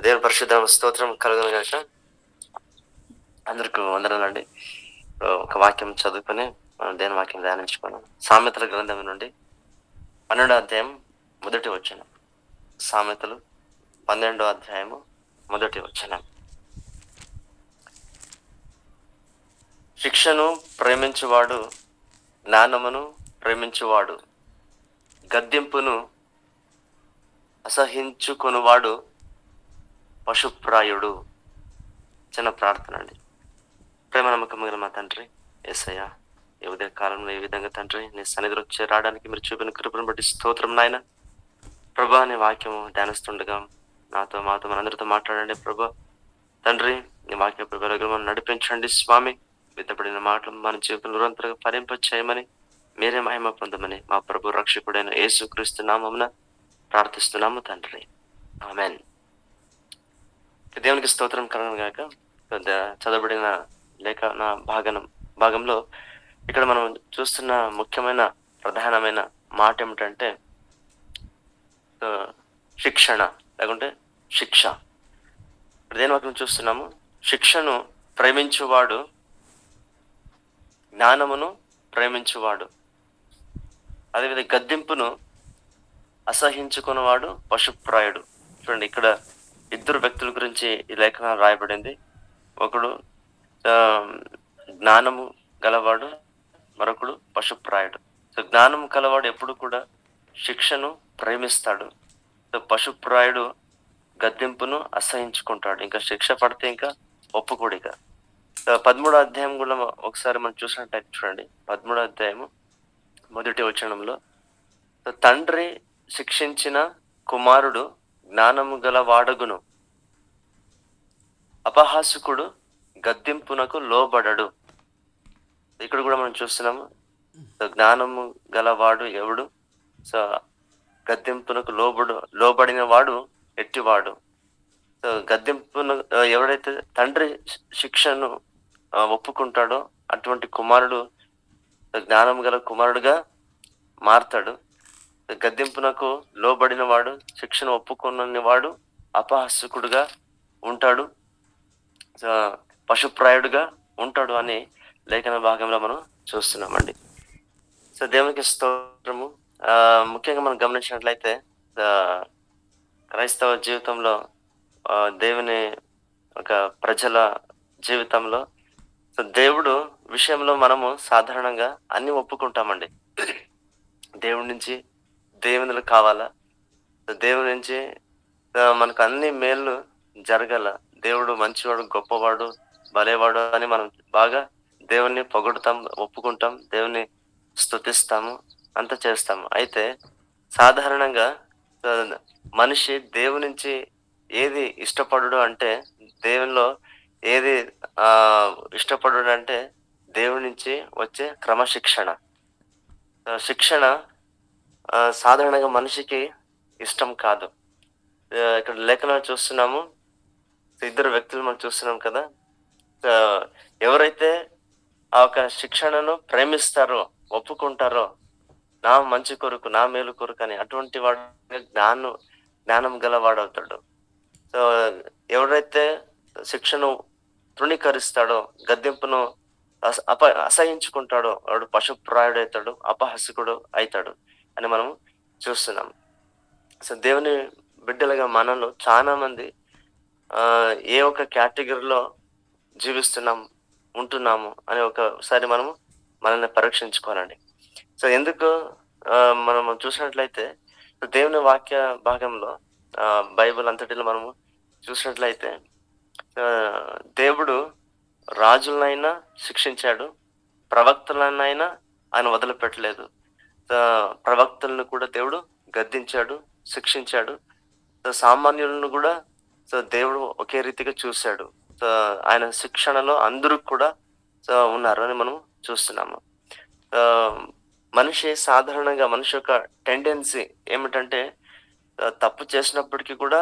దేవుని పరిశుద్ధ స్తోత్రం కలుగును గాక. అందరికీ వందనాలండి. ఒక వాక్యం చదువుకొని మనం దేవుని వాక్యం ధ్యానించుకున్నాం. సామెతల గ్రంథం నుండి 12వ అధ్యాయం మొదటి వచనం. సామెతలు 12వ అధ్యాయము మొదటి వచనం. శిక్షను ప్రేమించువాడు జ్ఞానమును ప్రేమించువాడు, గద్దింపును అసహించుకొనువాడు పశుప్రాయుడు. చిన్న ప్రార్థన అండి. ప్రేమ నమ్మకం మిగిలిన మా తండ్రి యేసయ్య, ఈ ఉదయ కాలంలో ఈ విధంగా తండ్రి నీ సన్నిధిలో రావడానికి మీరు చూపిన కృపను బట్టి స్తోత్రం నాయన. ప్రభా, నీ వాక్యము ధ్యానిస్తుండగా నాతో మాతో మనందరితో మాట్లాడండి ప్రభా. తండ్రి, నీ వాక్య వెలుగులో నడిపించండి స్వామి. విత్తబడిన మాటలు మన జీవితంలో నిరంతరంగా ఫలింప చేయమని, మీరే మహిమ పొందమని మా ప్రభు రక్షకుడైన యేసుక్రీస్తు నామమున ప్రార్థిస్తున్నాము తండ్రి, ఆమేన్. దేవునికి స్తోత్రం కలుగును గాక. చదవబడిన లేఖన భాగంలో ఇక్కడ మనం చూస్తున్న ముఖ్యమైన ప్రధానమైన మాట ఏమిటంటే శిక్షణ, లేకుంటే శిక్ష. దేని వాక్యం చూస్తున్నాము? శిక్షను ప్రేమించువాడు జ్ఞానమును ప్రేమించువాడు, అదేవిధంగా గద్దింపును అసహించుకున్నవాడు పశుప్రాయుడు. చూడండి, ఇక్కడ ఇద్దరు వ్యక్తుల గురించి ఈ లేఖనం రాయబడింది. ఒకడు జ్ఞానము గలవాడు, మరొకడు పశుప్రాయుడు. సో జ్ఞానం కలవాడు ఎప్పుడు కూడా శిక్షను ప్రేమిస్తాడు. సో పశుప్రాయుడు గద్దింపును అసహించుకుంటాడు. ఇంకా శిక్ష పడితే ఇంకా ఒప్పుకోడు. ఇక 13వ అధ్యాయం కూడా ఒకసారి మనం చూసినట్టయితే చూడండి, 13వ అధ్యాయము మొదటి వచనంలో, తండ్రి శిక్షించిన కుమారుడు జ్ఞానము గల వాడగును, అపహాసకుడు గద్దింపునకు లోబడడు. ఇక్కడ కూడా మనం చూస్తున్నాము, జ్ఞానము గలవాడు ఎవడు, సో గద్దింపునకు లోబడిన వాడు ఎట్టివాడు. సో గద్దింపును ఎవడైతే తండ్రి శిక్షను ఒప్పుకుంటాడో అటువంటి కుమారుడు జ్ఞానం గల కుమారుడుగా మారతాడు. గద్దింపునకు లోబడిన వాడు, శిక్షను ఒప్పుకున్న వాడు అపహాసకుడుగా ఉంటాడు, పశుప్రాయుడుగా ఉంటాడు అని లేఖన భాగంలో మనం చూస్తున్నామండి. సో దేవునికి స్తోత్రము. ముఖ్యంగా మనం గమనించినట్లయితే క్రైస్తవ జీవితంలో, దేవుని ఒక ప్రజల జీవితంలో, సో దేవుడు విషయంలో మనము సాధారణంగా అన్ని ఒప్పుకుంటామండి. దేవుడి నుంచి దేవునిలు కావాలా, దేవుడి నుంచి మనకు అన్ని మేలు జరగాల, దేవుడు మంచివాడు, గొప్పవాడు, భలేవాడు అని మనం బాగా దేవుణ్ణి పొగుడుతాం, ఒప్పుకుంటాం, దేవుని స్తుతిస్తాము, అంత చేస్తాము. అయితే సాధారణంగా మనిషి దేవుని నుంచి ఏది ఇష్టపడడు అంటే, దేవునిలో ఏది ఇష్టపడడు అంటే దేవుడి నుంచి వచ్చే క్రమశిక్షణ. శిక్షణ సాధారణంగా మనిషికి ఇష్టం కాదు. ఇక్కడ లేఖనాలు చూస్తున్నాము, ఇద్దరు వ్యక్తులు మనం చూస్తున్నాం కదా. ఎవరైతే ఆ ఒక శిక్షణను ప్రేమిస్తారో, ఒప్పుకుంటారో, నా మంచి కొరకు, నా మేలు కొరకు అని, అటువంటి వాడు జ్ఞానం గలవాడవుతాడు. సో ఎవరైతే శిక్షను తృణీకరిస్తాడో, గద్దింపును అసహించుకుంటాడో వాడు పశుప్రాయుడు అవుతాడు, అపహాసకుడు అవుతాడు అని మనం చూస్తున్నాం. సో దేవుని బిడ్డలుగా మనలో చాలా మంది ఏ ఒక కేటగిరీలో ఉంటున్నాము అని ఒకసారి మనల్ని పరీక్షించుకోవాలండి. సో ఎందుకు మనం చూసినట్లయితే దేవుని వాక్య భాగంలో, బైబిల్ అంతటిలో మనము చూసినట్లయితే దేవుడు రాజులనైనా శిక్షించాడు, ప్రవక్తలనైనా ఆయన వదిలిపెట్టలేదు. ప్రవక్తలను కూడా దేవుడు గద్దించాడు, శిక్షించాడు. సామాన్యులను కూడా దేవుడు ఒకే రీతిగా చూశాడు. ఆయన శిక్షణలో అందరూ కూడా ఉన్నారు అని మనం చూస్తున్నాము. సాధారణంగా మనిషి యొక్క టెండెన్సీ ఏమిటంటే, తప్పు చేసినప్పటికీ కూడా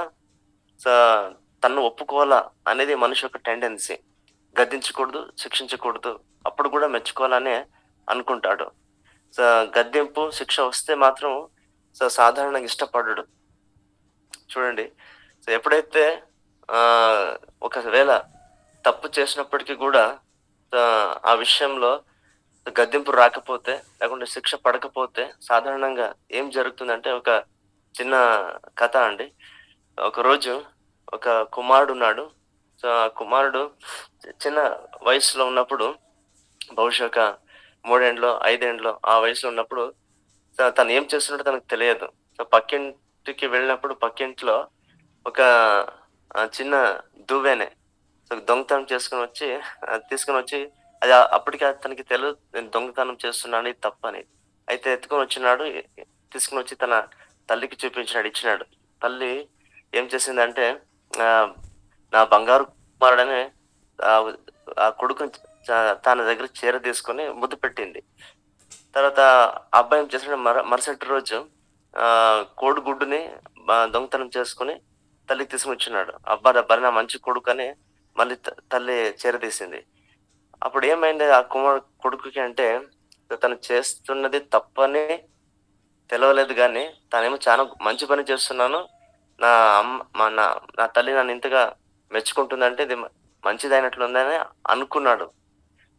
తను ఒప్పుకోవాలా అనేది మనిషి యొక్క టెండెన్సీ. గద్దించకూడదు, శిక్షించకూడదు, అప్పుడు కూడా మెచ్చుకోవాలనే అనుకుంటాడు. గద్దింపు, శిక్ష వస్తే మాత్రం సాధారణంగా ఇష్టపడడు. చూడండి, ఎప్పుడైతే ఆ ఒకవేళ తప్పు చేసినప్పటికీ కూడా ఆ విషయంలో గద్దింపు రాకపోతే, లేకుంటే శిక్ష పడకపోతే సాధారణంగా ఏం జరుగుతుందంటే, ఒక చిన్న కథ అండి. ఒకరోజు ఒక కుమారుడున్నాడు. ఆ కుమారుడు చిన్న వయసులో ఉన్నప్పుడు, బహుశా ఒక 3 ఏండ్లో, 5 ఏండ్లో ఆ వయసులో ఉన్నప్పుడు తను ఏం చేస్తున్నాడో తనకు తెలియదు. పక్కింటికి వెళ్ళినప్పుడు పక్కింట్లో ఒక చిన్న దువ్వెనే దొంగతనం చేసుకొనొచ్చి తీసుకొనొచ్చి అది అప్పటికి అతనికి తెలవదు, నేను దొంగతనం చేస్తున్నాను, ఇది తప్పని. అయితే ఎత్తుకొనొచ్చినాడు. తీసుకొనొచ్చి తన తల్లికి చూపించినాడు, ఇచ్చినాడు. తల్లి ఏం చేసిందంటే, ఆహ్, నా బంగారు కుమారుడని ఆహ్, ఆ కొడుకుని తన దగ్గర చేరదీసుకొని ముద్దు పెట్టింది. తర్వాత ఆ అబ్బాయి ఏం చేసాడు, మరుసటి రోజు కోడిగుడ్డుని దొంగతనం చేసుకొని తల్లికి తీసుకొనొచ్చినాడు. అబ్బా! నా మంచి కొడుకని మళ్ళీ తల్లి చేరదీసింది. అప్పుడేమైంది ఆ కొడుకుకి అంటే, తను చేస్తున్నది తప్పని తెలవలేదు గానీ, తానేమో చాలా మంచి పని చేస్తున్నాను. నా అమ్మ మా నా నా తల్లి నన్ను ఇంతగా మెచ్చుకుంటుందంటే ఇది మంచిదైనట్లుందని అనుకున్నాడు.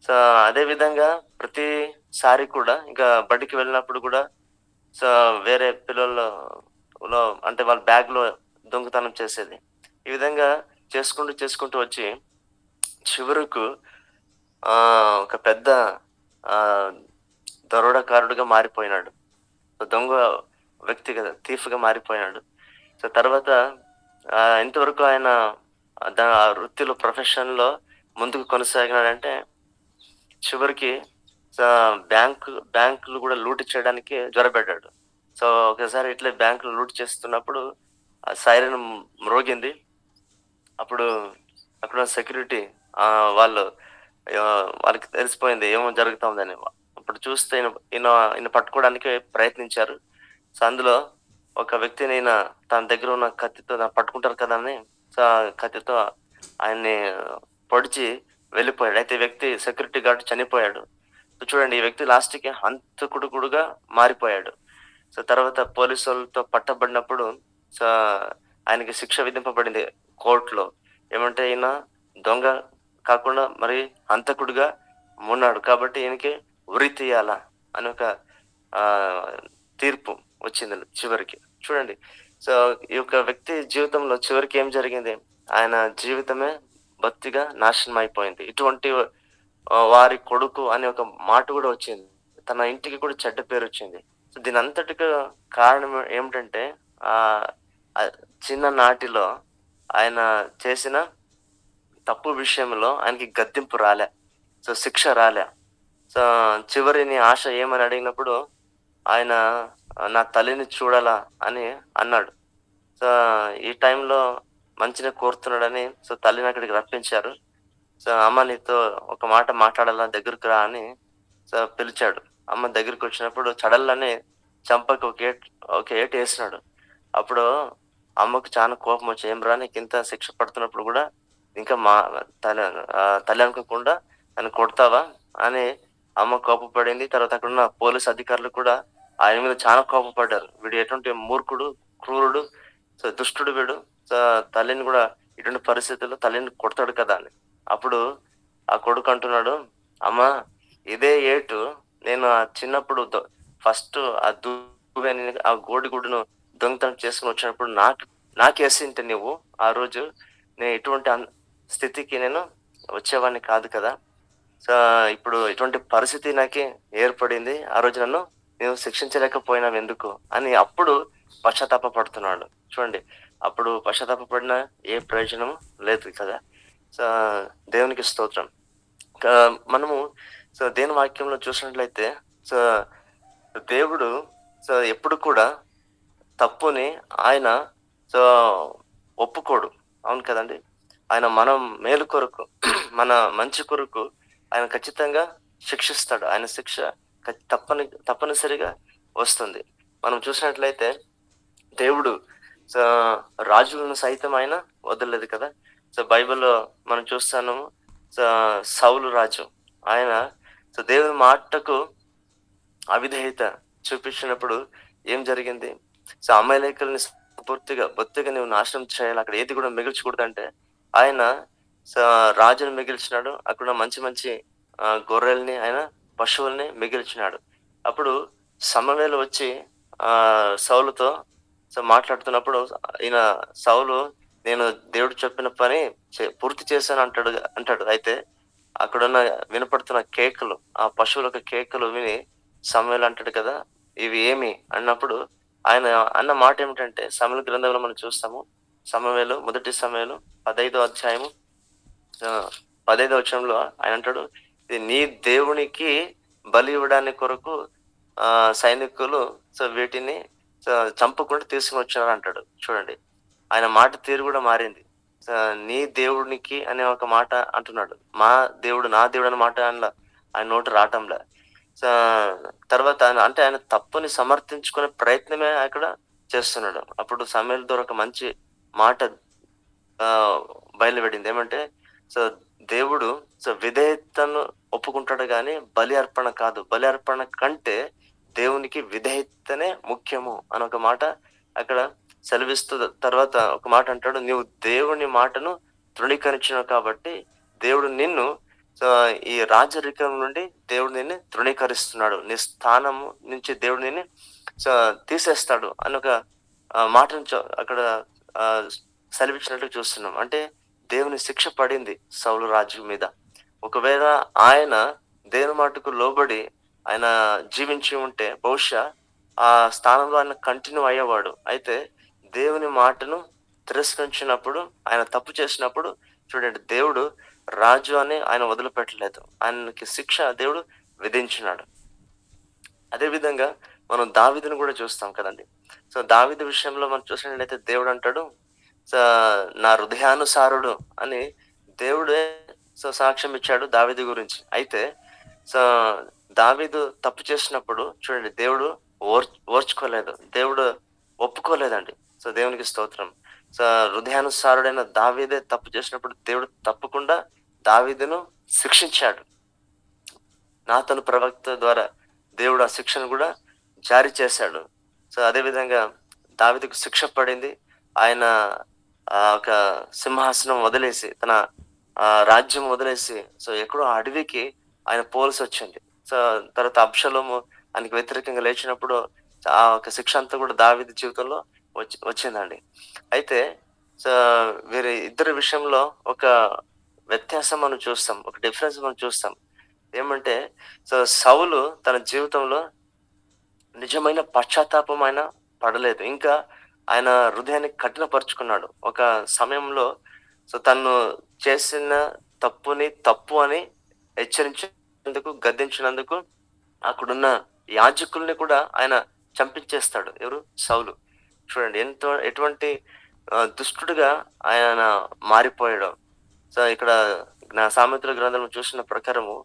సో, అదే విధంగా ప్రతిసారి కూడా ఇంకా బడికి వెళ్ళినప్పుడు గూడా సో, వేరే పిల్లల్లో అంటే వాళ్ళ బ్యాగ్‌లో దొంగతనం చేసేది. ఈ విధంగా చేసుకుంటూ వచ్చి చివరకు ఒక పెద్ద ఆహ్, దరోడకారుడుగా మారిపోయినాడు. దొంగ వ్యక్తి కదా! థీఫ్‌గా మారిపోయాడు. సో, తర్వాత ఎంతవరకు ఆయన వృత్తిలో, ప్రొఫెషన్‌లో ముందుకు కొనసాగినాడంటే, చివరికి బ్యాంకులు గూడా లూటీ చేయడానికి జ్వరబడ్డాడు. సో, ఒకసారి ఇట్లే బ్యాంకులు లూట్ చేస్తున్నప్పుడు ఆ సైరన్ మ్రోగింది. అప్పుడు అక్కడున్న సెక్యూరిటీ వాళ్ళు వాళ్ళకి తెలిసిపోయింది ఏమో జరుగుతా ఉందని. అప్పుడు చూస్తే ఈయన పట్టుకోవడానికి ప్రయత్నించారు. సో, అందులో ఒక వ్యక్తిని తన దగ్గర ఉన్న కత్తితో పట్టుకుంటారు కదా అని, సో, ఆ కత్తితో ఆయన్ని పొడిచి వెళ్ళిపోయాడు. అయితే ఈ వ్యక్తి సెక్యూరిటీ గార్డ్ చనిపోయాడు. సో, చూడండి, ఈ వ్యక్తి లాస్ట్‌కి హంతకుడుగా మారిపోయాడు. సో, తర్వాత పోలీసోళ్ళతో పట్టబడినప్పుడు సో, ఆయనకి శిక్ష విధింపబడింది కోర్ట్‌లో. ఏమంటే ఈయన దొంగ కాకుండా మరి హంతకుడుగా ఉన్నాడు. కాబట్టి ఈయనకి ఉరి తీయాలా అని ఒక ఆహ్, తీర్పు వచ్చింది చివరికి. చూడండి. సో, ఈ యొక్క వ్యక్తి జీవితంలో చివరికి ఏం జరిగింది? ఆయన జీవితమే బొత్తిగా నాశనం అయిపోయింది. ఇటువంటి వారి కొడుకు అనే ఒక మాట గూడా వచ్చింది. తన ఇంటికి కూడా చెడ్డ పేరొచ్చింది. సో, దీనంతటికి కారణం ఏమిటంటే ఆహ్, ఆహ్, చిన్ననాటిలో ఆయన చేసిన తప్పు విషయంలో ఆయనకి గద్దింపు రాలే. సో, శిక్ష రాలే. సో, చివరి నీ ఆశ ఏమని అడిగినప్పుడు ఆయన నా తల్లిని చూడాలా అని అన్నాడు. సో, ఈ టైంలో మంచినే కోరుతున్నాడని సో, తల్లిని అక్కడికి రప్పించారు. సో, అమ్మ నీతో ఒక మాట మాట్లాడాలా, దగ్గరికి రా అని సో, పిలిచాడు. అమ్మ దగ్గరికొచ్చినప్పుడు చడలని చంపకి ఒక ఏటేసినాడు. అప్పుడు అమ్మకు చాలా కోపమొచ్చి, "ఏమిరా నీకింత శిక్ష పడుతున్నప్పుడు గూడా ఇంకా తన తల్లి అనుకోకుండా నన్ను కొడతావా?" అని అమ్మ కోపపడింది. తర్వాత అక్కడున్న పోలీస్ అధికారులు కూడా ఆయన మీద చాలా కోపపడ్డారు. వీడు ఎటువంటి మూర్ఖుడు, క్రూరుడు, సో, దుష్టుడు వీడు. సో, తల్లిని గూడా ఇటువంటి పరిస్థితుల్లో తల్లిని కొడతాడు కదా అని. అప్పుడు ఆ కొడుకు అంటున్నాడు, "అమ్మా, ఇదే ఏటు నేను చిన్నప్పుడు ఫస్ట్ ఆ దువ్వెని, ఆ కోడిగుడ్డును దొంగతనం చేసుకొని వచ్చినప్పుడు నాకేసింటే నువ్వు ఆ రోజు నేను ఇటువంటి స్థితికి నేను వచ్చేవాడిని కాదు కదా! సో, ఇప్పుడు ఇటువంటి పరిస్థితి నాకి ఏర్పడింది. ఆ రోజు నన్ను నువ్వు శిక్షించలేకపోయినావెందుకు?" అని అప్పుడు పశ్చాత్తాప పడుతున్నాడు. చూడండి, అప్పుడు పశ్చాత్తాప పడినా ఏ ప్రయోజనం లేదు కదా! సో, దేవునికి స్తోత్రం. ఇంకా మనము సో, దేవుని వాక్యంలో చూసినట్లయితే సో, దేవుడు సో, ఎప్పుడు కూడా తప్పుని ఆయన సో, ఒప్పుకోడు. అవును కదండీ! ఆయన మనం మేలు కొరకు, మన మంచి కొరకు ఆయన ఖచ్చితంగా శిక్షిస్తాడు. ఆయన శిక్ష తప్పనిసరిగా వస్తుంది. మనం చూసినట్లయితే దేవుడు సో, రాజులను సైతం ఆయన వదలలేదు కదా! సో, బైబిల్‌లో మనం చూస్తాము. సో, సౌలు రాజు ఆయన సో, దేవుని మాటకు అవిధేయత చూపించినప్పుడు ఏం జరిగింది? సో, అమాలేకుల్ని పూర్తిగా బొత్తిగా నువ్వు నాశనం చేయాలి, అక్కడ ఏది కూడా మిగిల్చకూడదు అంటే ఆయన రాజును మిగిల్చినాడు. అక్కడ మంచి మంచి గొర్రెల్ని, ఆయన పశువుల్ని మిగిల్చినాడు. అప్పుడు సమూయేలు వచ్చి సౌలుతో మాట్లాడుతున్నప్పుడు ఈయన సౌలు, నేను దేవుడు చెప్పిన పని పూర్తి చేశాను అంటాడు. అయితే అక్కడున్న వినపడుతున్న కేకలు, ఆ పశువుల కేకలు విని సమూయేలు అంటాడు కదా, ఇవి ఏమి అన్నప్పుడు ఆయన అన్న మాట ఏమిటంటే, సమూయేలు గ్రంథంలో మనం చూస్తాము. సమూయేలు, మొదటి సమూయేలు 15వ అధ్యాయము 15వ వచనంలో ఆయన అంటాడు, ఇది నీ దేవునికి బలి ఇవ్వడానికి కొరకు సైనికులు వీటిని చంపకుండా తీసుకుని వచ్చారు అంటాడు. చూడండి, ఆయన మాట తీరు కూడా మారింది. నీ దేవునికి అనే ఒక మాట అంటున్నాడు. మా దేవుడు, నా దేవుడు అనే మాట ఆయన నోట రావటంలే. తర్వాత ఆయన తప్పుని సమర్థించుకునే ప్రయత్నమే అక్కడ చేస్తున్నాడు. అప్పుడు సమూయేలు ద్వారా ఒక మంచి మాట బయలువెడింది. ఏమంటే దేవుడు విధేయతను ఒప్పుకుంటాడు కానీ బలి అర్పణ కాదు. బలి అర్పణ కంటే దేవునికి విధేయతనే ముఖ్యము అని ఒక మాట అక్కడ సెలవిస్తూ, తర్వాత ఒక మాట అంటాడు, నీవు దేవుని మాటను తృణీకరించినావు కాబట్టి దేవుడు నిన్ను ఈ రాజరికం నుండి దేవుడు నిన్ను తృణీకరిస్తున్నాడు, నీ స్థానం నుంచి దేవుడు నిన్ను తీసేస్తాడు అని ఒక మాటను అక్కడ సెలవిచ్చినట్టు చూస్తున్నాం. అంటే దేవుని శిక్ష పడింది సౌలు రాజు మీద. ఒకవేళ ఆయన దేవుని మాటకు లోబడి ఆయన జీవించి ఉంటే బహుశా ఆ స్థానంలో ఆయన కంటిన్యూ అయ్యేవాడు. అయితే దేవుని మాటను తిరస్కరించినప్పుడు, ఆయన తప్పు చేసినప్పుడు చూడండి, దేవుడు రాజు అని ఆయన వదిలిపెట్టలేదు, ఆయనకి శిక్ష దేవుడు విధించినాడు. అదే విధంగా మనం దావీదును కూడా చూస్తాం కదండి. దావీదు విషయంలో మనం చూసినట్లయితే దేవుడు అంటాడు, నా హృదయానుసారుడు అని దేవుడే సాక్ష్యం ఇచ్చాడు దావీదు గురించి. అయితే దావీదు తప్పు చేసినప్పుడు చూడండి, దేవుడు ఓర్చుకోలేదు, దేవుడు ఒప్పుకోలేదండి. దేవునికి స్తోత్రం. హృదయానుసారుడైన దావీదే తప్పు చేసినప్పుడు దేవుడు తప్పకుండా దావీదును శిక్షించాడు. నాతను ప్రవక్త ద్వారా దేవుడు ఆ శిక్షను కూడా జారీ చేశాడు. అదే విధంగా దావీదుకు శిక్ష పడింది. ఆయన ఒక సింహాసనం వదిలేసి, తన రాజ్యం వదిలేసి ఎక్కడో అడవికి ఆయన పోల్సి వచ్చింది. తర్వాత అబ్షలోము ఆయనకి వ్యతిరేకంగా లేచినప్పుడు ఆ ఒక శిక్ష అంతా కూడా దావీదు జీవితంలో వచ్చిందండి. అయితే వీరి ఇద్దరి విషయంలో ఒక వ్యత్యాసం మనం చూస్తాం, ఒక డిఫరెన్స్ మనం చూస్తాం. ఏమంటే సౌలు తన జీవితంలో నిజమైన పశ్చాత్తాపం ఆయన పడలేదు, ఇంకా ఆయన హృదయాన్ని కఠినపరుచుకున్నాడు. ఒక సమయంలో తను చేసిన తప్పుని తప్పు అని హెచ్చరించినందుకు, గద్దించినందుకు అక్కడున్న యాజకుల్ని కూడా ఆయన చంపించేస్తాడు. ఎవరు? సౌలు. చూడండి ఎటువంటి దుష్టుడుగా ఆయన మారిపోయాడు. ఇక్కడ నా సామెతల గ్రంథం చూసిన ప్రకారము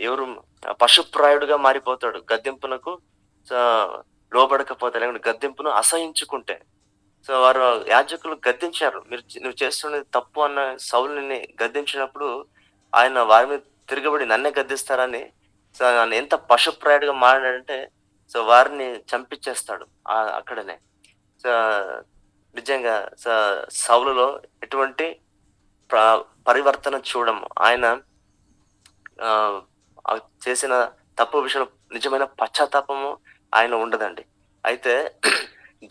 ఎవరు పశుప్రాయుడుగా మారిపోతాడు, గద్దెంపునకు లోబడకపోతే, లేకుంటే గద్దెంపును అసహించుకుంటే. వారు యాజకులు గద్దించారు, నువ్వు చేస్తున్నది తప్పు అన్న సౌలుని గద్దించినప్పుడు ఆయన వారి మీద తిరగబడి నన్నే గద్దిస్తారని ఎంత పశుప్రాయుడుగా మారాడంటే వారిని చంపించేస్తాడు అక్కడనే. నిజంగా సౌలులో ఎటువంటి పరివర్తన చూడము. ఆయన చేసిన తప్పు విషయంలో నిజమైన పశ్చాత్తాపము ఆయన ఉండదండి. అయితే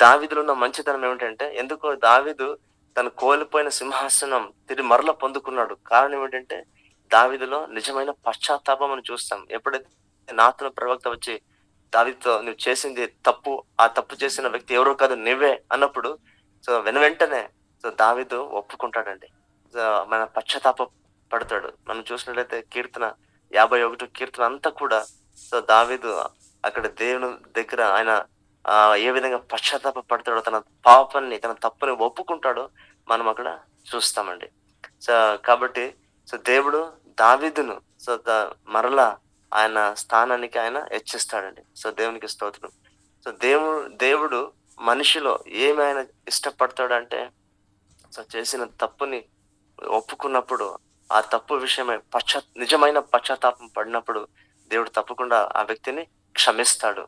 దావీదులో ఉన్న మంచితనం ఏమిటంటే, ఎందుకో దావీదు తను కోల్పోయిన సింహాసనం తిరిగి మరల పొందుకున్నాడు. కారణం ఏమిటంటే దావీదులో నిజమైన పశ్చాత్తాపం అని చూస్తాం. ఎప్పుడైతే నాతను ప్రవక్త వచ్చి దావీదుతో నువ్వు చేసింది తప్పు, ఆ తప్పు చేసిన వ్యక్తి ఎవరో కాదు నువ్వే అన్నప్పుడు వెంటనే దావీదు ఒప్పుకుంటాడండి, మన పశ్చాత్తాప పడతాడు. మనం చూసినట్లయితే కీర్తన 51 కీర్తన అంతా కూడా దావీదు అక్కడ దేవుని దగ్గర ఆయన ఏ విధంగా పశ్చాత్తాప పడతాడో, తన పాపాన్ని, తన తప్పుని ఒప్పుకుంటాడో మనం అక్కడ చూస్తామండి. కాబట్టి దేవుడు దావీదును మరలా ఆయన స్థానానికి ఆయన హెచ్చిస్తాడండి. దేవునికి స్తోత్రం. దేవుడు మనిషిలో ఏమి ఆయన ఇష్టపడతాడంటే, చేసిన తప్పుని ఒప్పుకున్నప్పుడు, ఆ తప్పు విషయమై నిజమైన పశ్చాత్తాపం పడినప్పుడు దేవుడు తప్పకుండా ఆ వ్యక్తిని క్షమిస్తాడు.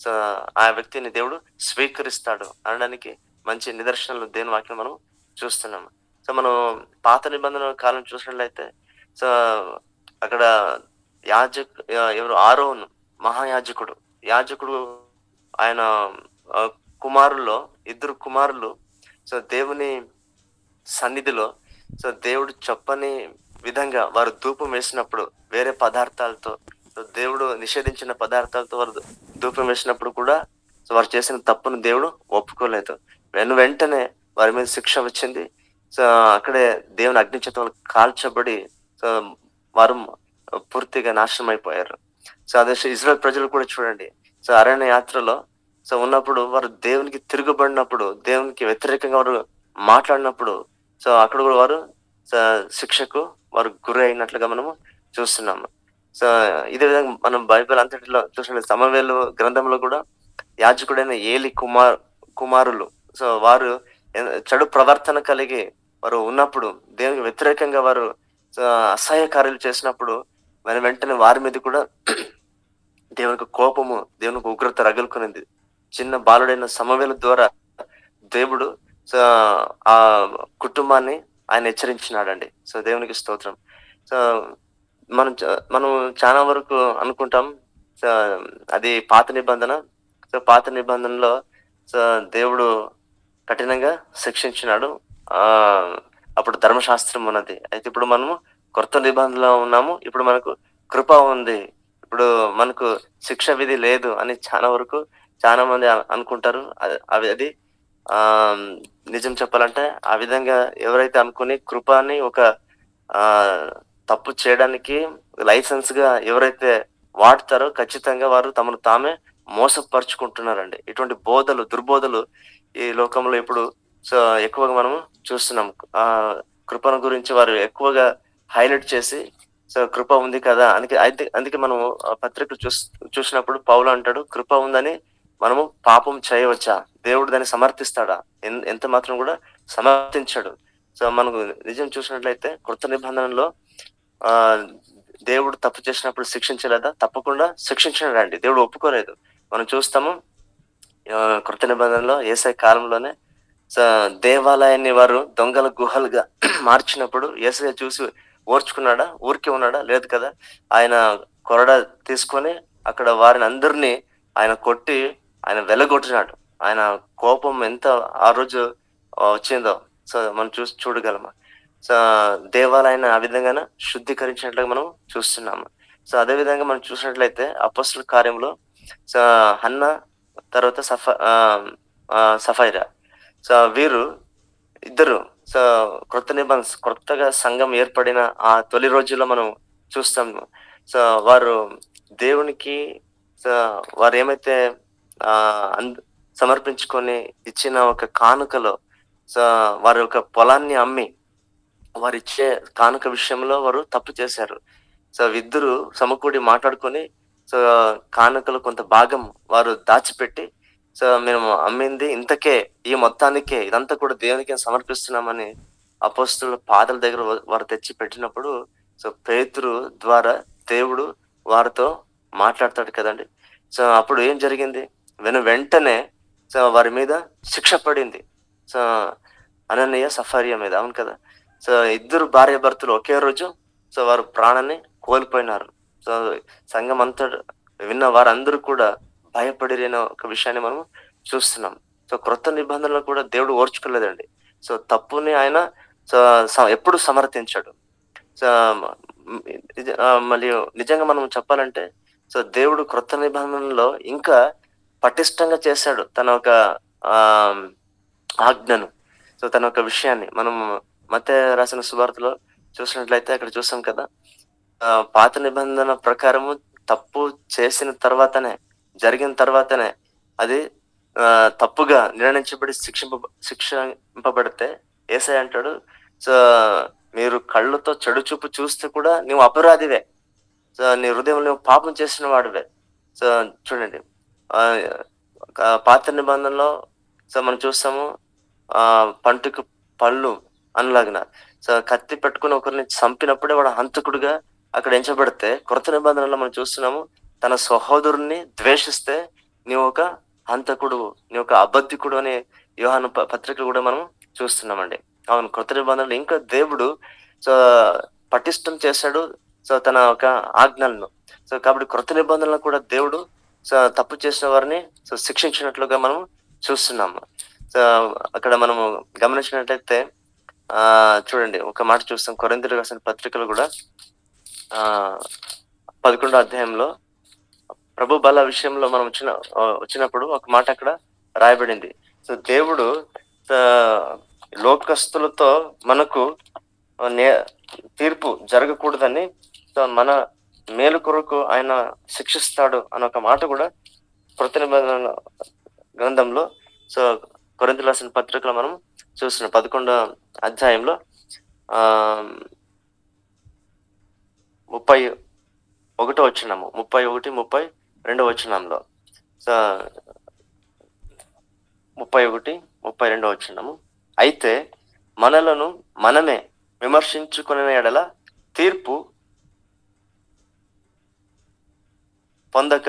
సో ఆ వ్యక్తిని దేవుడు స్వీకరిస్తాడు అనడానికి మంచి నిదర్శనాలు దేవుని వాక్యం మనం చూస్తున్నాము. సో మనం పాత నిబంధన కాలం చూసినట్లయితే సో అక్కడ ఎవరు ఆరోన్ మహాయాజకుడు, యాజకుడు ఆయన ఆ, కుమారుల్లో ఇద్దరు కుమారులు సో దేవుని సన్నిధిలో సో దేవుడు చెప్పని విధంగా వారు ధూపం వేసినప్పుడు వేరే పదార్థాలతో సో దేవుడు నిషేధించిన పదార్థాలతో వారు ధూపం వేసినప్పుడు కూడా సో వారు చేసిన తప్పును దేవుడు ఒప్పుకోలేదు. వెంటనే వారి మీద శిక్ష వచ్చింది. సో అక్కడే దేవుని అగ్ని చేత వాళ్ళు కాల్చబడి సో వారు పూర్తిగా నాశనం అయిపోయారు. సో అదే ఇజ్రాయెల్ ప్రజలు కూడా చూడండి, సో అరణ్య యాత్రలో సో ఉన్నప్పుడు వారు దేవునికి తిరుగుబడినప్పుడు, దేవునికి వ్యతిరేకంగా వారు మాట్లాడినప్పుడు సో అక్కడ కూడా వారు శిక్షకు వారు గురి అయినట్లుగా మనము చూస్తున్నాము. సో ఇదే విధంగా మనం బైబిల్ అంతటిలో చూసిన సమవేలు గ్రంథంలో కూడా యాజకుడైన ఏలి కుమారులు సో వారు చెడు ప్రవర్తన కలిగి వారు ఉన్నప్పుడు దేవునికి వ్యతిరేకంగా వారు అసహ్య కార్యాలు చేసినప్పుడు మరి వెంటనే వారి మీద కూడా దేవునికి కోపము, దేవునికి ఉగ్రత రగులుకునింది. చిన్న బాలుడైన సమవేలు ద్వారా దేవుడు సో ఆ కుటుంబాన్ని ఆయన హెచ్చరించినాడండి. సో దేవునికి స్తోత్రం. సో మనం చాలా వరకు అనుకుంటాం సో అది పాత నిబంధన. సో పాత నిబంధనలో సో దేవుడు కఠినంగా శిక్షించినాడు. అప్పుడు ధర్మశాస్త్రం ఉన్నది. అయితే ఇప్పుడు మనము కొత్త నిబంధనలో ఉన్నాము. ఇప్పుడు మనకు కృప ఉంది. ఇప్పుడు మనకు శిక్ష విధి లేదు అని చాలా వరకు చాలా మంది అనుకుంటారు. అది నిజం చెప్పాలంటే ఆ విధంగా ఎవరైతే అనుకుని కృపని ఒక తప్పు చేయడానికి లైసెన్స్ గా ఎవరైతే వాడతారో ఖచ్చితంగా వారు తమను తామే మోసపరుచుకుంటున్నారండి. ఇటువంటి దుర్బోధలు ఈ లోకంలో ఇప్పుడు సో ఎక్కువగా మనము చూస్తున్నాం. కృపను గురించి వారు ఎక్కువగా హైలైట్ చేసి సో కృప ఉంది కదా, అందుకే మనము పత్రికలు చూసినప్పుడు పౌలు అంటాడు, కృప ఉందని మనము పాపం చేయవచ్చా? దేవుడు దాన్ని సమర్థిస్తాడా? ఎంత మాత్రం కూడా సమర్థించాడు. సో మనకు నిజం చూసినట్లయితే కొత్త నిబంధనలో దేవుడు తప్పు చేసినప్పుడు శిక్షించలేదా? తప్పకుండా శిక్షించడండి. దేవుడు ఒప్పుకోలేదు. మనం చూస్తాము కొత్త నిబంధనలో యేసయ్య కాలంలోనే దేవాలయాన్ని వారు దొంగల గుహలుగా మార్చినప్పుడు యేసయ్య చూసి ఓర్చుకున్నాడా? ఊరికే ఉన్నాడా? లేదు కదా. ఆయన కొరడ తీసుకొని అక్కడ వారిని అందరినీ ఆయన కొట్టి ఆయన వెలగొట్టినాడు. ఆయన కోపం ఎంత ఆ రోజు వచ్చిందో సో మనం చూడగలమా. సో దేవాలయాన్ని ఆ విధంగా శుద్ధీకరించినట్లుగా మనం చూస్తున్నాము. సో అదే విధంగా మనం చూసినట్లయితే అపోస్తలుల కార్యంలో సో హన్న తర్వాత సఫైరా సో వీరు ఇద్దరు సో కొత్తగా సంఘం ఏర్పడిన ఆ తొలి రోజుల్లో మనం చూస్తాము. సో వారు దేవునికి సో వారు ఏమైతే సమర్పించుకొని ఇచ్చిన ఒక కానుకలో సో వారి యొక్క పొలాన్ని అమ్మి వారు ఇచ్చే కానుక విషయంలో వారు తప్పు చేశారు. సో ఇద్దరు సమకూడి మాట్లాడుకొని సో కానుకలు కొంత భాగం వారు దాచిపెట్టి సో మేము అమ్మింది ఇంతకే, ఈ మొత్తానికే, ఇదంతా కూడా దేవునికి సమర్పిస్తున్నామని అపోస్తలుల పాదాల దగ్గర వారు తెచ్చి పెట్టినప్పుడు సో పేతురు ద్వారా దేవుడు వారితో మాట్లాడతాడు కదండి. సో అప్పుడు ఏం జరిగింది? వెంటనే సో వారి మీద శిక్ష పడింది. సో అననీయ సఫారియా మీద, అవును కదా. సో ఇద్దరు భార్య భర్తలు ఒకే రోజు సో వారు ప్రాణాన్ని కోల్పోయినారు. సో సంఘం అంతా విన్న వారందరూ కూడా భయపడిన ఒక విషయాన్ని మనం చూస్తున్నాం. సో క్రొత్త నిబంధనలు కూడా దేవుడు ఓర్చుకోలేదండి. సో తప్పుని ఆయన సో ఎప్పుడు సమర్థించాడు. సో మళ్ళీ నిజంగా మనం చెప్పాలంటే సో దేవుడు క్రొత్త నిబంధనలో ఇంకా పటిష్టంగా చేశాడు తన ఒక ఆజ్ఞను. సో తన ఒక విషయాన్ని మనం మత్తయి రాసిన సువార్తలో చూసినట్లయితే అక్కడ చూసాం కదా, పాత నిబంధన ప్రకారము తప్పు చేసిన తర్వాతనే, జరిగిన తర్వాతనే అది తప్పుగా నిర్ణయించబడి శిక్షింపబడితే యేసయ్య అంటాడు, సో మీరు కళ్ళతో చెడు చూపు చూస్తే కూడా నువ్వు అపరాధివే, సో నీ హృదయంలో నువ్వు పాపం చేసిన వాడివే. సో చూడండి పాత నిబంధనలో సో మనం చూస్తాము పంటకు పళ్ళు అనలాగిన సో కత్తి పెట్టుకుని ఒకరిని చంపినప్పుడే వాడు హంతకుడుగా అక్కడ ఎంచబడితే, కొత్త నిబంధనలో మనం చూస్తున్నాము తన సహోదరుణ్ణి ద్వేషిస్తే నీవు ఒక హంతకుడు, నీవు ఒక అబద్ధికుడు అనే యోహాను పత్రికలు కూడా మనం చూస్తున్నామండి. అవును, కొత్త నిబంధనలు ఇంకా దేవుడు సో పటిష్టం చేశాడు సో తన ఒక ఆజ్ఞలను. సో కాబట్టి క్రొత్త నిబంధనలు కూడా దేవుడు సో తప్పు చేసిన వారిని సో శిక్షించినట్లుగా మనం చూస్తున్నాము. సో అక్కడ మనము గమనించినట్లయితే చూడండి, ఒక మాట చూస్తాం. కొరింథీయులకు రాసిన పత్రికలు కూడా 11వ అధ్యాయంలో ప్రభు బల విషయంలో మనం వచ్చినప్పుడు ఒక మాట అక్కడ రాయబడింది. సో దేవుడు లోకస్తులతో మనకు తీర్పు జరగకూడదని సో మన మేలు కొరకు ఆయన శిక్షిస్తాడు అన్న ఒక మాట కూడా కృత నిబంధన గ్రంథంలో సో కొరింథీయులకు రాసిన పత్రికలో మనం చూస్తున్నాం. 11వ అధ్యాయంలో 31వ వచనము, 31, 32వ వచనంలో సో 31, 32వ వచనము, అయితే మనలను మనమే విమర్శించుకునే ఎడల తీర్పు పొందక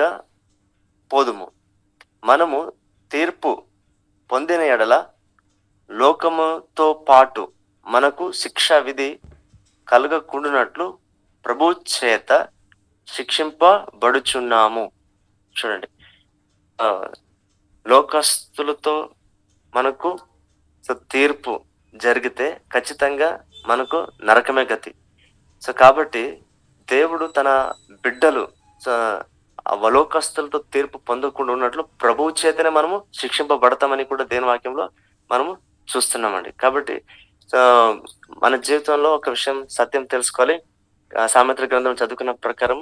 పోదుము. మనము తీర్పు పొందిన ఎడల లోకముతో పాటు మనకు శిక్షా విధి కలగకుండునట్లు ప్రభు చేత శిక్షింపబడుచున్నాము. చూడండి, లోకస్తులతో మనకు తీర్పు జరిగితే ఖచ్చితంగా మనకు నరకమే గతి. సో కాబట్టి దేవుడు తన బిడ్డలు అవలోకస్తులతో తీర్పు పొందకుండా ఉన్నట్లు ప్రభువు చేతనే మనము శిక్షింపబడతామని కూడా దేని వాక్యంలో మనము చూస్తున్నామండి. కాబట్టి మన జీవితంలో ఒక విషయం సత్యం తెలుసుకోవాలి. సామెతల గ్రంథం చదువుకున్న ప్రకారం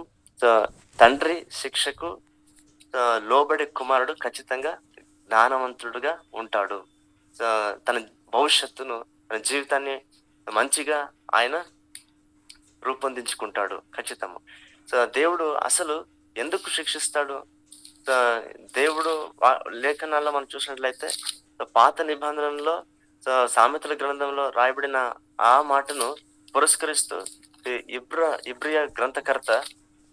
తండ్రి శిక్షకు లోబడి కుమారుడు ఖచ్చితంగా జ్ఞానవంతుడుగా ఉంటాడు. తన భవిష్యత్తును, తన జీవితాన్ని మంచిగా ఆయన రూపొందించుకుంటాడు ఖచ్చితము. సో దేవుడు అసలు ఎందుకు శిక్షిస్తాడు? దేవుడు లేఖనాల్లో మనం చూసినట్లయితే పాత నిబంధనలో సామెతల గ్రంథంలో రాయబడిన ఆ మాటను పురస్కరిస్తూ ఇబ్రియా గ్రంథకర్త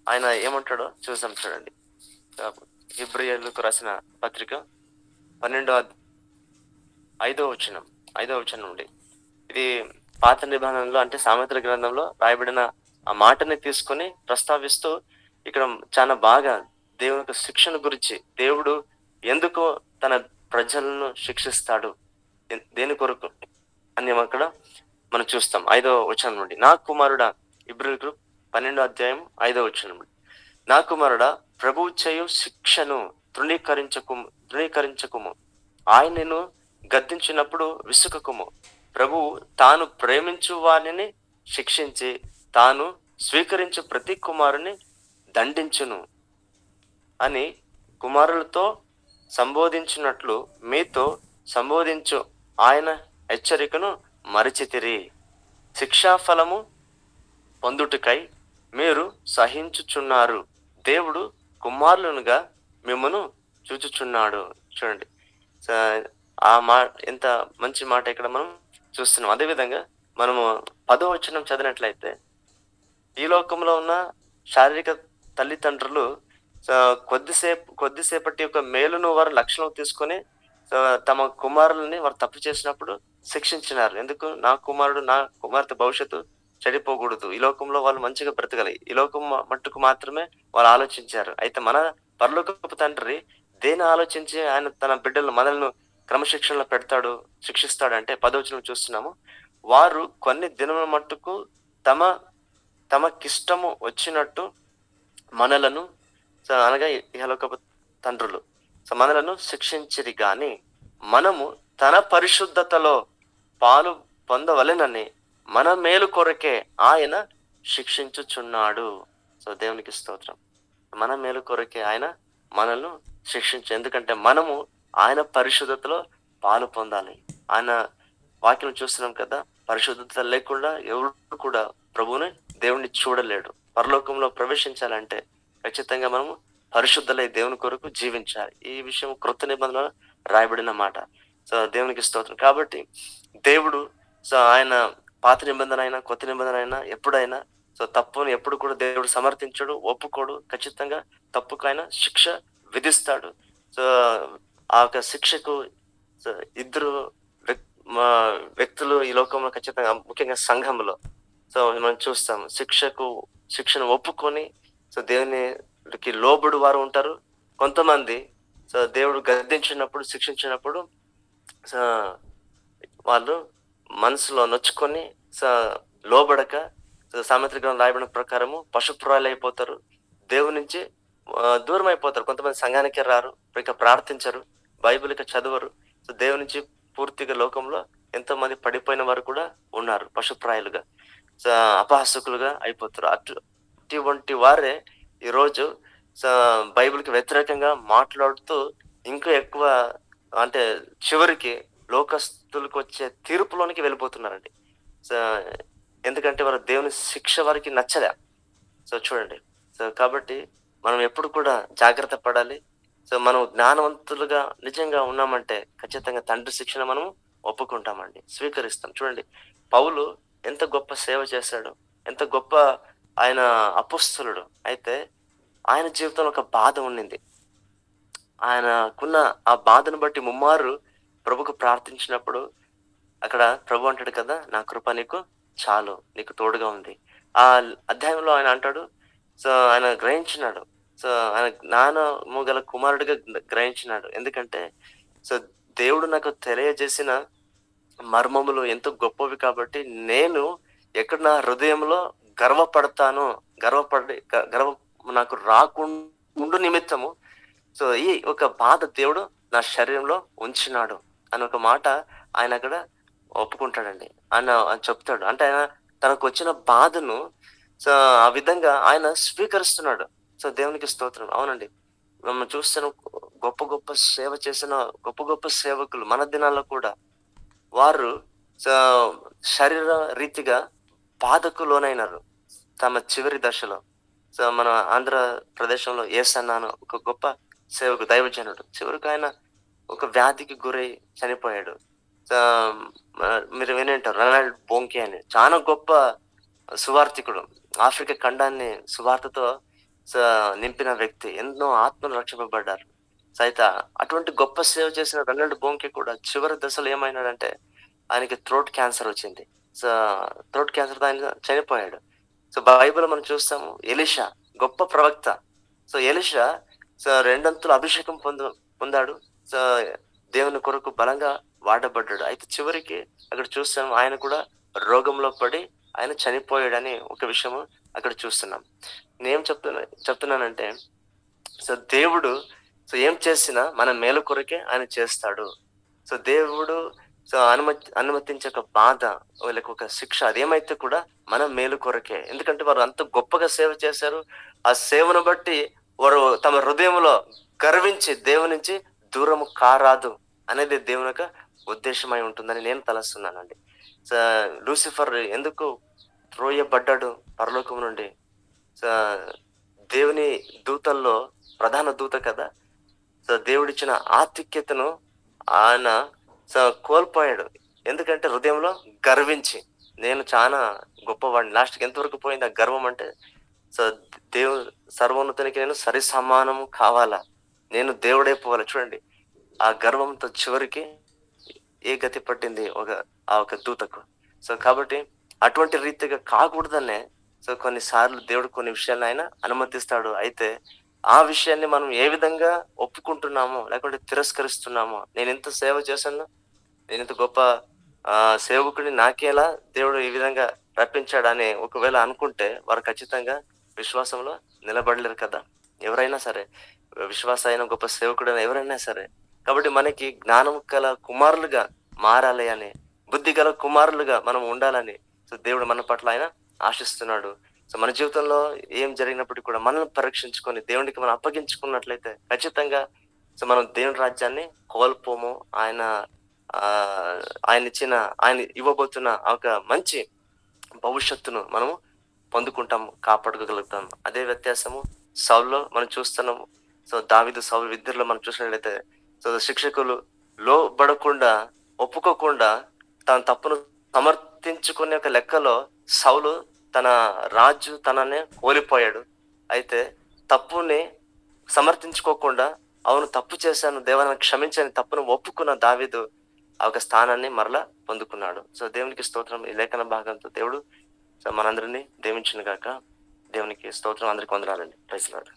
ఆయన ఏమంటాడో చూసాం. చూడండి, ఇబ్రియాలకు రాసిన పత్రిక 5వ వచనం నుండి, ఇది పాత నిబంధనలో అంటే సామెతల గ్రంథంలో రాయబడిన ఆ మాటని తీసుకొని ప్రస్తావిస్తూ ఇక్కడ చాలా బాగా దేవుని యొక్క శిక్షణ గురించి, దేవుడు ఎందుకు తన ప్రజలను శిక్షిస్తాడు, దేని కొరకు అని అక్కడ మనం చూస్తాం. 5వ వచనం నుండి, నా కుమారుడా, ఇబ్రియులకు 12వ అధ్యాయం 5వ వచనం నుండి, నా కుమారుడా, ప్రభువు చేయు శిక్షను తృణీకరించకుము, ఆయనను గద్దించినప్పుడు విసుకకుము. ప్రభువు తాను ప్రేమించు వారిని శిక్షించి తాను స్వీకరించు ప్రతి కుమారుని దండించును అని కుమారులతో సంబోధించినట్లు మీతో సంబోధించు ఆయన హెచ్చరికను మరచితిరి. శిక్షాఫలము పొందుటకై మీరు సహించుచున్నారు, దేవుడు కుమారులుగా మిమ్మను చూచుచున్నాడు. చూడండి, ఆ ఎంత మంచి మాట ఇక్కడ మనం చూస్తున్నాం. అదేవిధంగా మనము 10వ వచనం చదివినట్లయితే, ఈ లోకంలో ఉన్న శారీరక తల్లిదండ్రులు కొద్దిసేపటి యొక్క మేలును వారు లక్ష్యం తీసుకొని తమ కుమారులని వారు తప్పు చేసినప్పుడు శిక్షించినారు. ఎందుకు? నా కుమారుడు, నా కుమార్తె భవిష్యత్తు చెడిపోకూడదు, ఈ లోకంలో వాళ్ళు మంచిగా బ్రతకాలి, ఈ లోకం మట్టుకు మాత్రమే వాళ్ళు ఆలోచించారు. అయితే మన పరలోకపు తండ్రి దేని ఆలోచించి ఆయన తన బిడ్డలను మనల్ని క్రమశిక్షణలో పెడతాడు, శిక్షిస్తాడు అంటే 10వ వచనం చూస్తున్నాము, వారు కొన్ని దినముల మట్టుకు తమకిష్టము వచ్చినట్టు మనలను అనగా ఇహలోకపు తండ్రులు మనలను శిక్షించిరి గాని మనము తన పరిశుద్ధతలో పాలు పొందవలెనని మన మేలు కొరకే ఆయన శిక్షించుచున్నాడు. సో దేవునికి స్తోత్రం. మన మేలు కొరకే ఆయన మనల్ని ఎందుకంటే మనము ఆయన పరిశుద్ధతలో పాలు పొందాలి. ఆయన వాక్యం చూస్తున్నాం కదా, పరిశుద్ధత లేకుండా ఎవరు కూడా ప్రభువుని దేవుణ్ణి చూడలేడు. పరలోకంలో ప్రవేశించాలంటే ఖచ్చితంగా మనము పరిశుద్ధలై దేవుని కొరకు జీవించాలి. ఈ విషయం క్రొత్త నిబంధనలో రాయబడిన మాట. సో దేవునికి స్తోత్రం. కాబట్టి దేవుడు ఆయన పాత నిబంధన అయినా కొత్త నిబంధన అయినా ఎప్పుడైనా తప్పుని ఎప్పుడు కూడా దేవుడు సమర్థించడు, ఒప్పుకోడు. ఖచ్చితంగా తప్పుకు ఆయన శిక్ష విధిస్తాడు. సో ఆ యొక్క శిక్షకు సో ఇద్దరు వ్యక్తులు ఈ లోకంలో ఖచ్చితంగా, ముఖ్యంగా సంఘంలో సో మనం చూస్తాం, శిక్షను ఒప్పుకొని సో దేవునికి లోబడు వారు ఉంటారు. కొంతమంది సో దేవుడు గద్దించినప్పుడు, శిక్షించినప్పుడు సో వాళ్ళు మనసులో నొచ్చుకొని లోబడక సామెతల గ్రంథంలో రాయబడిన ప్రకారము పశుప్రాయులు అయిపోతారు, దేవుని నుంచి దూరం అయిపోతారు. కొంతమంది సంఘానికి రారు, ఇక ప్రార్థించరు, బైబిల్ ఇక చదవరు. సో దేవుని నుంచి పూర్తిగా లోకంలో ఎంతో మంది పడిపోయిన వారు కూడా ఉన్నారు, పశుప్రాయులుగా అపహాసకులుగా అయిపోతారు. అటువంటి వారే ఈరోజు బైబిల్కి వ్యతిరేకంగా మాట్లాడుతూ ఇంకా ఎక్కువ, అంటే చివరికి లోకస్తులకు వచ్చే తీర్పులోనికి వెళ్ళిపోతున్నారండి. సో ఎందుకంటే వారు దేవుని శిక్ష వారికి నచ్చలే. సో చూడండి, సో కాబట్టి మనం ఎప్పుడు కూడా జాగ్రత్త పడాలి. సో మనం జ్ఞానవంతులుగా నిజంగా ఉన్నామంటే ఖచ్చితంగా తండ్రి శిక్షణ మనం ఒప్పుకుంటామండి, స్వీకరిస్తాం. చూడండి, పౌలు ఎంత గొప్ప సేవ చేశాడు, ఎంత గొప్ప ఆయన అపోస్తలుడు. అయితే ఆయన జీవితంలో ఒక బాధ ఉండింది. ఆయనకున్న ఆ బాధను బట్టి ముమ్మారు ప్రభుకు ప్రార్థించినప్పుడు అక్కడ ప్రభు అంటాడు కదా, నా కృప నీకు చాలు, నీకు తోడుగా ఉంది. ఆ అధ్యాయంలో ఆయన అంటాడు, సో ఆయన గ్రహించినాడు, సో ఆయన జ్ఞానము గల కుమారుడిగా గ్రహించినాడు. ఎందుకంటే సో దేవుడు నాకు తెలియజేసిన మర్మములు ఎంతో గొప్పవి కాబట్టి నేను ఎక్కడ నా హృదయంలో గర్వపడతాను, గర్వం నాకు రాకుండా నిమిత్తము సో ఈ ఒక బాధ దేవుడు నా శరీరంలో ఉంచినాడు అని ఒక మాట ఆయన అక్కడ ఒప్పుకుంటాడండి. ఆయన చెప్తాడు, అంటే ఆయన తనకు వచ్చిన బాధను సో ఆ విధంగా ఆయన స్వీకరిస్తున్నాడు. సో దేవునికి స్తోత్రం. అవునండి, మనం చూస్తున్న గొప్ప గొప్ప సేవ చేసిన గొప్ప సేవకులు మన దినాల్లో కూడా వారు శరీర రీతిగా బాధకు లోనైనారు తమ చివరి దశలో. సో మన ఆంధ్రప్రదేశంలో ఏసన్నాను ఒక గొప్ప సేవకు దైవజనుడు, చివరికి ఆయన ఒక వ్యాధికి గురై చనిపోయాడు. మీరు వినేంటారు, రొనాల్డ్ బోంకే అని, చాలా గొప్ప సువార్థికుడు, ఆఫ్రికా ఖండాన్ని సువార్తతో నింపిన వ్యక్తి, ఎన్నో ఆత్మలు రక్షింపబడ్డారు. అయితే అటువంటి గొప్ప సేవ చేసిన రొనాల్డ్ బోంకే కూడా చివరి దశలో ఏమైనాడంటే ఆయనకి థ్రోట్ క్యాన్సర్ వచ్చింది. సో థ్రోట్ క్యాన్సర్తో ఆయన చనిపోయాడు. సో బైబిల్ మనం చూస్తాము, ఎలీషా గొప్ప ప్రవక్త. సో ఎలీషా రెండంతుల అభిషేకం పొందాడు. సో దేవుని కొరకు బలంగా వాడబడ్డాడు. అయితే చివరికి అక్కడ చూస్తాం ఆయన కూడా రోగంలో పడి ఆయన చనిపోయాడని ఒక విషయము అక్కడ చూస్తున్నాం. నేనేం చెప్తున్నానంటే సో దేవుడు సో ఏం చేసినా మన మేలు కొరకే ఆయన చేస్తాడు. సో దేవుడు సో అనుమతించే ఒక బాధ వాళ్ళకి ఒక శిక్ష అదేమైతే కూడా మన మేలు కొరకే. ఎందుకంటే వారు అంత గొప్పగా సేవ చేశారు. ఆ సేవను బట్టి వారు తమ హృదయంలో గర్వించి దేవుని నుంచి దూరము కారాదు అనేది దేవుని యొక్క ఉద్దేశమై ఉంటుందని నేను తలస్తున్నానండి. లూసిఫర్ ఎందుకు త్రోయబడ్డాడు పరలోకం నుండి? దేవుని దూతల్లో ప్రధాన దూత కదా. దేవుడిచ్చిన ఆతిథ్యతను ఆయన కోల్పోయాడు. ఎందుకంటే హృదయంలో గర్వించి నేను చాలా గొప్పవాడిని. లాస్ట్కి ఎంతవరకు పోయింది ఆ గర్వం అంటే, దేవుడు సర్వోన్నతునికి నేను సరి సమానము కావాలా, నేను దేవుడైపోవాలి. చూడండి, ఆ గర్వంతో చివరికి ఏ గతి పట్టింది ఆ ఒక దూతకు. కాబట్టి అటువంటి రీతిగా కాకూడదనే కొన్నిసార్లు దేవుడు కొన్ని విషయాలను ఆయన అనుమతిస్తాడు. అయితే ఆ విషయాన్ని మనం ఏ విధంగా ఒప్పుకుంటున్నామో లేకుంటే తిరస్కరిస్తున్నామో, నేను ఎంత సేవ చేశాను, నేను ఇంత గొప్ప సేవకుడిని, నాకేలా దేవుడు ఈ విధంగా రప్పించాడని ఒకవేళ అనుకుంటే వారు ఖచ్చితంగా విశ్వాసంలో నిలబడలేరు కదా. ఎవరైనా సరే, విశ్వాస అయిన గొప్ప సేవకుడైనా ఎవరైనా సరే. కాబట్టి మనకి జ్ఞానం గల కుమారులుగా మారాలి అని, బుద్ధి గల కుమారులుగా మనం ఉండాలని దేవుడు మన పట్ల ఆయన ఆశిస్తున్నాడు. మన జీవితంలో ఏం జరిగినప్పటికీ కూడా మనల్ని పరీక్షించుకొని దేవునికి మనం అప్పగించుకున్నట్లయితే ఖచ్చితంగా మనం దేవుని రాజ్యాన్ని కోల్పోము. ఆయన ఇవ్వబోతున్న ఒక మంచి భవిష్యత్తును మనము పొందుకుంటాము, కాపాడుకోగలుగుతాం. అదే వ్యత్యాసము సౌలులో మనం చూస్తున్నాము. దావీదు సౌలు ఇద్దరిలో మనం చూసినట్లయితే శిక్షకులు లోబడకుండా, ఒప్పుకోకుండా తన తప్పును సమర్థించుకునే ఒక లెక్కలో సౌలు తన తననే కోల్పోయాడు. అయితే తప్పుని సమర్థించుకోకుండా అవును తప్పు చేశాను, దేవా నన్ను క్షమించని తప్పును ఒప్పుకున్న దావీదు ఆ ఒక స్థానాన్ని మరలా పొందుకున్నాడు. సో దేవునికి స్తోత్రం. ఈ లేఖన భాగంతో దేవుడు సో మనందరినీ దీవించును గాక. దేవునికి స్తోత్రం. అందరికి వందనాలండి. Praise lord.